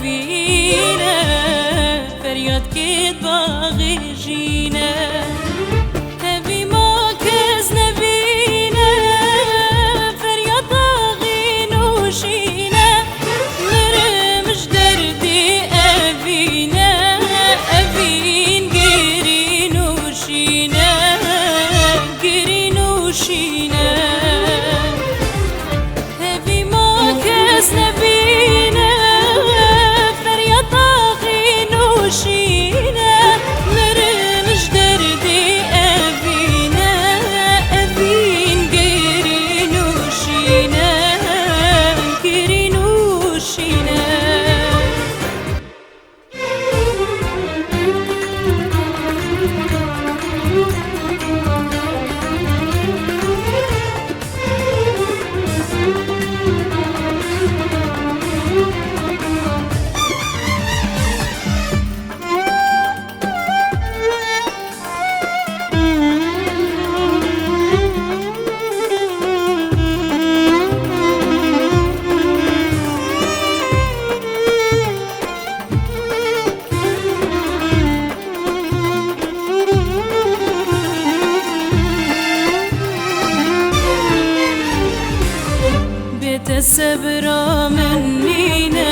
أفينا فرياد كيد باغي جينا هبي ما كز نبينا فرياد باغي نوشينا مرمش دردي أفينا أفين قيري نوشينا قيري نوشينا هبي ما كز نبينا فرياد باغي نوشينا مرمش دردي أفينا أفين قيري نوشينا قيري نوشينا الصبر منينا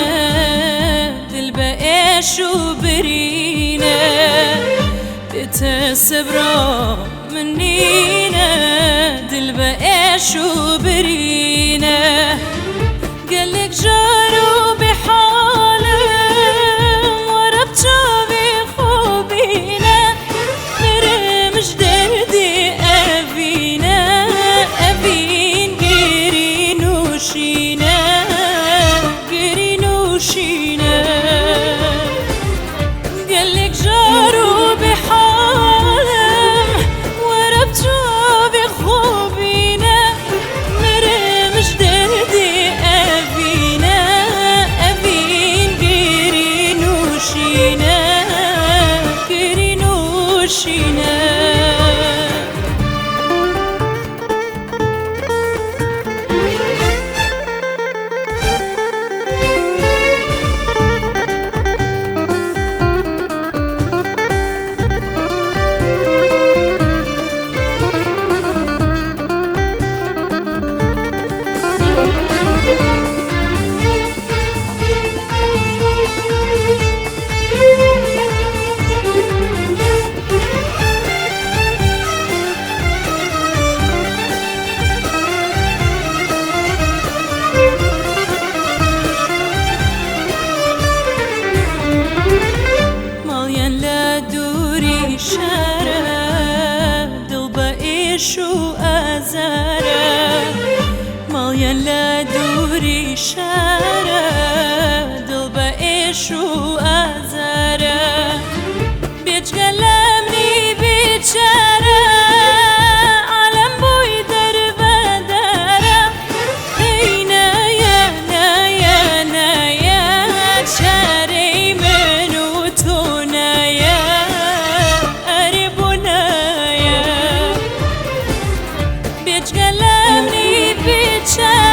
دل بقاش وبرينا الصبر منينا دل بقاش وبرينا قالك جارو بحالم ورا بجابي خوبينا مرمش دردي أبينا أبين قيري نوشينا قيري نوشينا قالك جارو بحالم ورا بجابي خوبينا مرمش دردي أبينا أبين قيري نوشينا قيري نوشينا شو أزارة ماليان لا دوري شارة دل بقيش وأزارة بيج قلمني بيجارة عالم بوي دربة دارة هينا يا شاري من وتونا يا قريبنا يا بيج قلمني بيجارة